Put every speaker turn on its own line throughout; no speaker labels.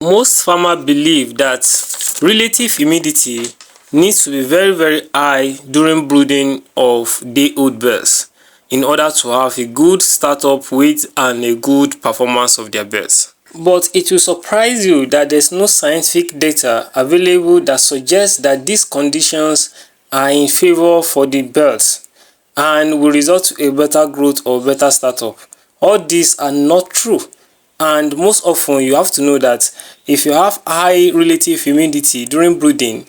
Most farmers believe that relative humidity needs to be very high during brooding of day-old birds in order to have a good startup weight and a good performance of their birds. But it will surprise you that there's no scientific data available that suggests that these conditions are in favor for the birds and will result to a better growth or better startup. All these are not true. And most often you have to know that if you have high relative humidity during brooding,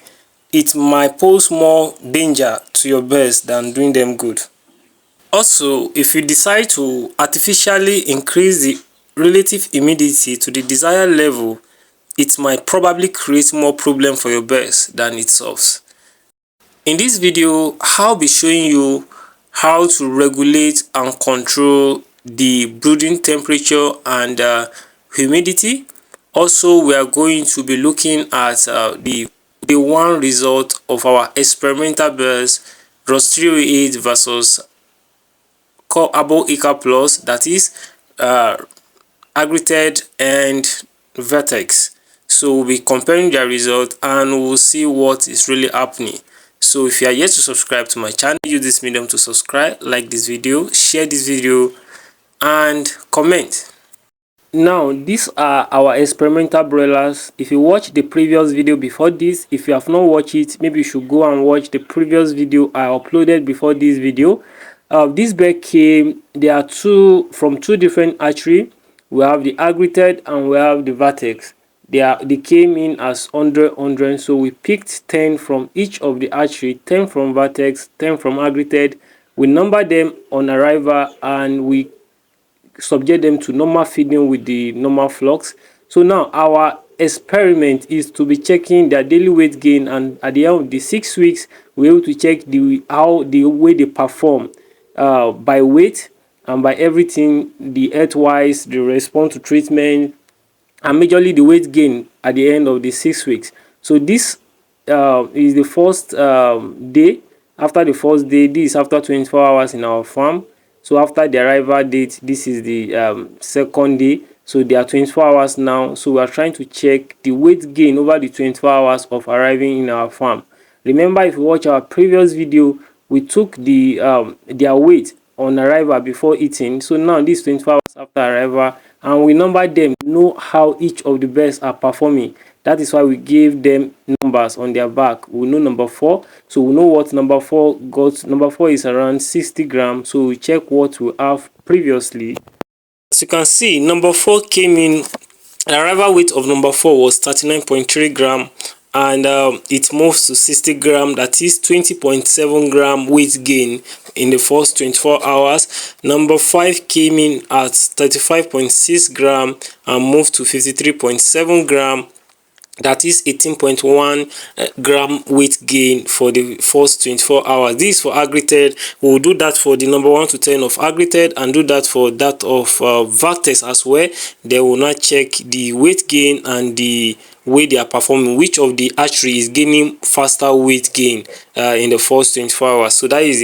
it might pose more danger to your birds than doing them good. Also, if you decide to artificially increase the relative humidity to the desired level, it might probably create more problem for your birds than it solves. In this video, I'll be showing you how to regulate and control the brooding temperature and humidity. Also, we are going to be looking at the day one result of our experimental birds Ross 308 versus Abo Acre Plus, that is Agrited and Vertex. So we'll be comparing their result and we'll see what is really happening. So if you are yet to subscribe to my channel, use this medium to subscribe, like this video, share this video and comment. Now these are our experimental broilers. If you watch the previous video before this, if you have not watched it, maybe you should go and watch the previous video I uploaded before this video. This bird came, there are from two different hatchery. We have the Agrited and we have the Vertex. They came in as 100, so we picked 10 from each of the hatchery, 10 from Vertex, 10 from Agrited. We number them on arrival and we subject them to normal feeding with the normal flocks. So now our experiment is to be checking their daily weight gain, and at the end of the 6 weeks we're able to check how the way they perform by weight and by everything, the health wise, the response to treatment, and majorly the weight gain at the end of the 6 weeks. So this is the first day. After the first day, this is after 24 hours in our farm. So after the arrival date, this is the second day. So they are 24 hours now. So we are trying to check the weight gain over the 24 hours of arriving in our farm. Remember, if you watch our previous video, we took their weight on arrival before eating. So now this 24 hours after arrival, and we number them, know how each of the birds are performing. That is why we gave them numbers on their back. We know number 4, so we know what number 4 got. Number 4 is around 60 grams, so we check what we have previously. As you can see, number 4 came in, the arrival weight of number 4 was 39.3 gram, and it moves to 60 gram, that is 20.7 gram weight gain in the first 24 hours. Number 5 came in at 35.6 gram and moved to 53.7 gram, that is 18.1 gram weight gain for the first 24 hours. This is for Agrited. We'll do that for the number 1 to 10 of Agrited and do that for that of Vertex as well. They will not check the weight gain and the way they are performing, which of the hatchery is gaining faster weight gain in the first 24 hours. So that is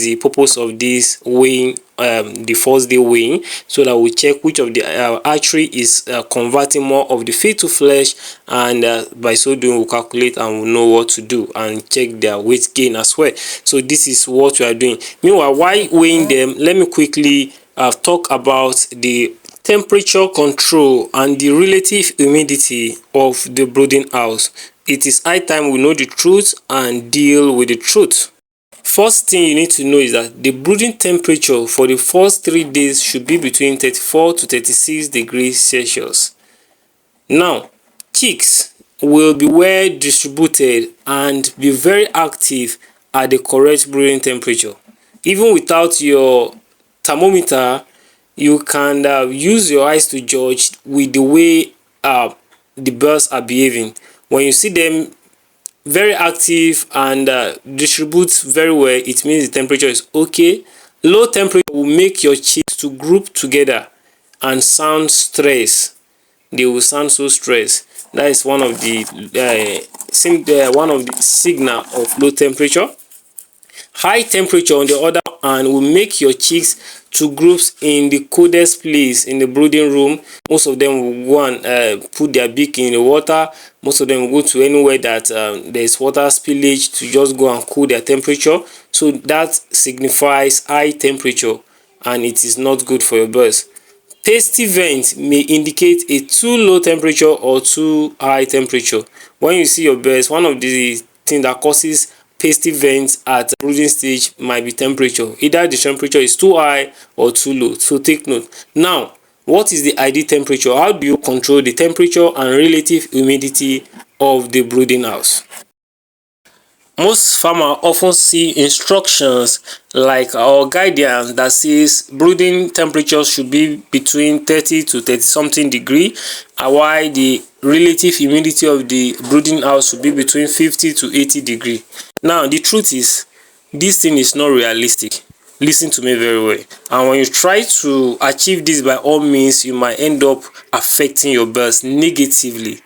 the purpose of this weighing, the first day weighing, so that we check which of the hatchery is converting more of the feed to flesh, and by so doing we'll calculate and we'll know what to do and check their weight gain as well. So this is what we are doing. Meanwhile, while weighing them, let me quickly talk about the temperature control and the relative humidity of the brooding house. It is high time we know the truth and deal with the truth. First thing you need to know is that the brooding temperature for the first 3 days should be between 34 to 36 degrees Celsius. Now, chicks will be well distributed and be very active at the correct brooding temperature. Even without your thermometer, you can use your eyes to judge with the way the birds are behaving. When you see them very active and distribute very well, it means the temperature is okay. Low temperature will make your chicks to group together and sound stressed. They will sound so stressed. That is one of the signal of low temperature. High temperature, on the other and will make your chicks to groups in the coldest place in the brooding room. Most of them will go and put their beak in the water. Most of them will go to anywhere that there is water spillage to just go and cool their temperature. So that signifies high temperature, and it is not good for your birds. Pasty vent may indicate a too low temperature or too high temperature. When you see your birds, one of the things that causes pasty vents at brooding stage might be temperature. Either the temperature is too high or too low. So take note. Now, what is the ideal temperature? How do you control the temperature and relative humidity of the brooding house? Most farmers often see instructions like or guidance that says brooding temperature should be between 30 to 30 something degree, while the relative humidity of the brooding house should be between 50 to 80 degree. Now the truth is, this thing is not realistic. Listen to me very well. And when you try to achieve this, by all means, you might end up affecting your birds negatively.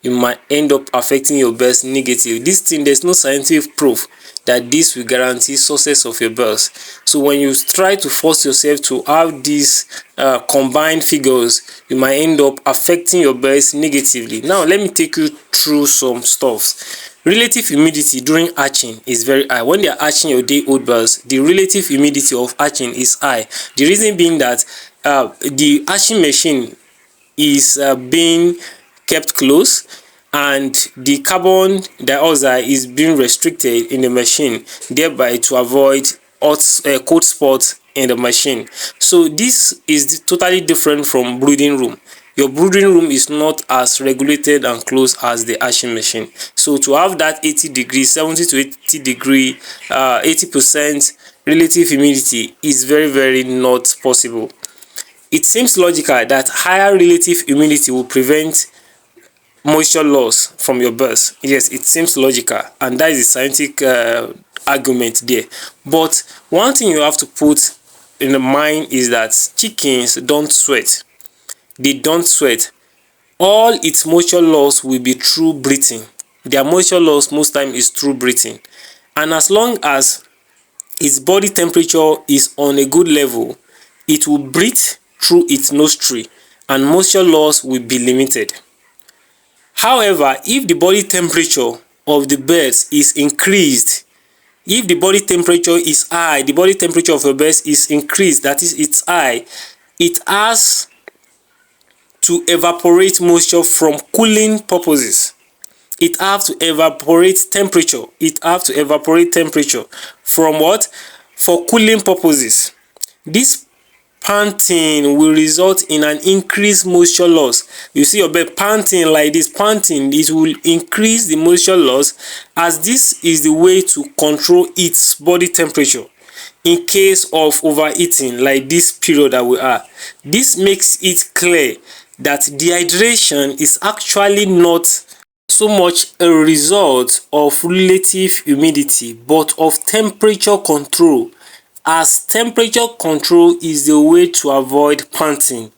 You might end up affecting your birds negatively. This thing, there's no scientific proof that this will guarantee success of your birds. So when you try to force yourself to have these combined figures, you might end up affecting your birds negatively. Now let me take you through some stuff. Relative humidity during hatching is very high. When they are hatching your day-old birds, the relative humidity of hatching is high. The reason being that the hatching machine is being kept close, and the carbon dioxide is being restricted in the machine, thereby to avoid cold spots in the machine. So this is totally different from brooding room. Your brooding room is not as regulated and close as the hatching machine. So to have that 80 degrees, 70 to 80 degree, 80% relative humidity is very not possible. It seems logical that higher relative humidity will prevent moisture loss from your birds. Yes, it seems logical, and that is the scientific argument there. But one thing you have to put in the mind is that chickens don't sweat. They don't sweat. All its moisture loss will be through breathing. Their moisture loss most time is through breathing, and as long as its body temperature is on a good level, it will breathe through its nostril and moisture loss will be limited. However, if the body temperature of the birds is increased, if the body temperature is high, the body temperature of your birds is increased, that is, it's high, it has to evaporate moisture from cooling purposes. It have to evaporate temperature. It have to evaporate temperature from what? For cooling purposes. This panting will result in an increased moisture loss. You see your bird panting like this, panting, it will increase the moisture loss, as this is the way to control its body temperature in case of overeating like this period that we are. This makes it clear that dehydration is actually not so much a result of relative humidity but of temperature control, as temperature control is the way to avoid panting.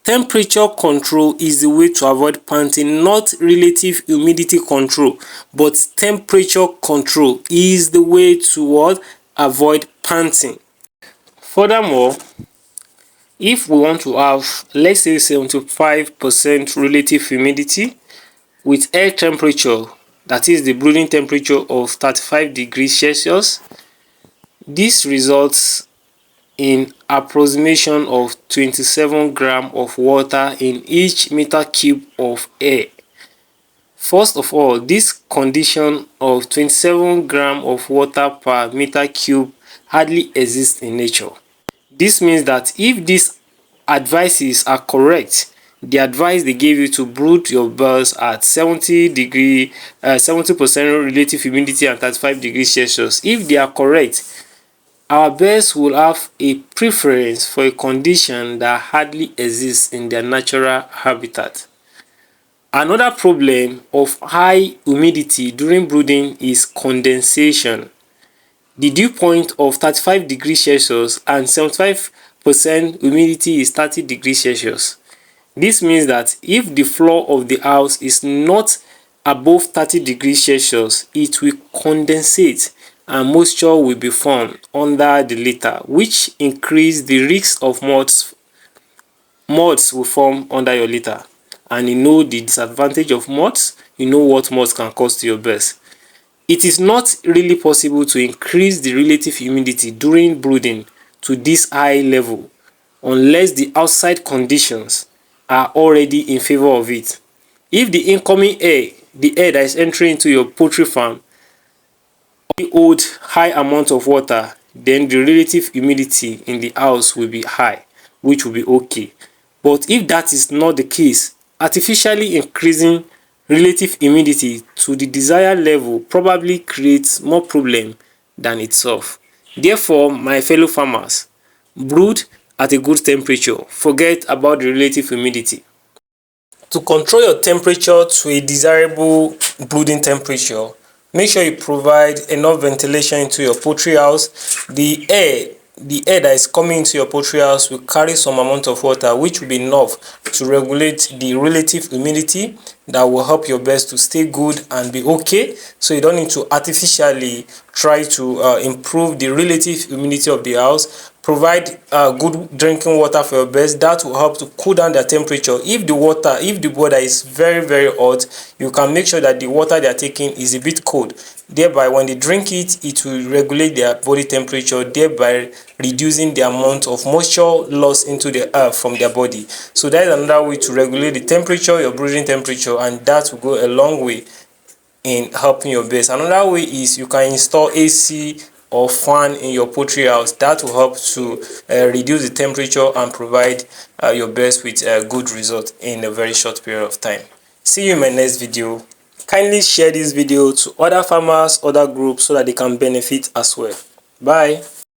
Temperature control is the way to avoid panting, not relative humidity control, but temperature control is the way to what? Avoid panting. Furthermore, if we want to have, let's say, 75% relative humidity with air temperature, that is the brooding temperature of 35 degrees Celsius, this results in approximation of 27 grams of water in each meter cube of air. First of all, this condition of 27 grams of water per meter cube hardly exists in nature. This means that if these advices are correct, the advice they gave you to brood your birds at 70% relative humidity and 35 degrees Celsius, if they are correct, our birds will have a preference for a condition that hardly exists in their natural habitat. Another problem of high humidity during brooding is condensation. The dew point of 35 degrees Celsius and 75% humidity is 30 degrees Celsius. This means that if the floor of the house is not above 30 degrees Celsius, it will condensate, and moisture will be formed under the litter, which increase the risk of moths. Moths will form under your litter, and you know the disadvantage of moths. You know what moths can cause to your birds. It is not really possible to increase the relative humidity during brooding to this high level unless the outside conditions are already in favor of it. If the incoming air, the air that is entering into your poultry farm, hold high amount of water, then the relative humidity in the house will be high, which will be okay. But if that is not the case, artificially increasing relative humidity to the desired level probably creates more problem than it solves. Therefore, my fellow farmers, brood at a good temperature. Forget about the relative humidity. To control your temperature to a desirable brooding temperature, make sure you provide enough ventilation into your poultry house. The air that is coming into your poultry house will carry some amount of water, which will be enough to regulate the relative humidity that will help your birds to stay good and be okay. So you don't need to artificially try to improve the relative humidity of the house. Provide good drinking water for your birds. That will help to cool down their temperature. If the weather is very hot, you can make sure that the water they are taking is a bit cold. Thereby, when they drink it, it will regulate their body temperature, thereby reducing the amount of moisture lost into the air from their body. So that is another way to regulate the temperature, your brooding temperature, and that will go a long way in helping your birds. Another way is you can install AC or fan in your poultry house. That will help to reduce the temperature and provide your birds with a good result in a very short period of time. See you in my next video. Kindly share this video to other farmers, other groups, so that they can benefit as well. Bye.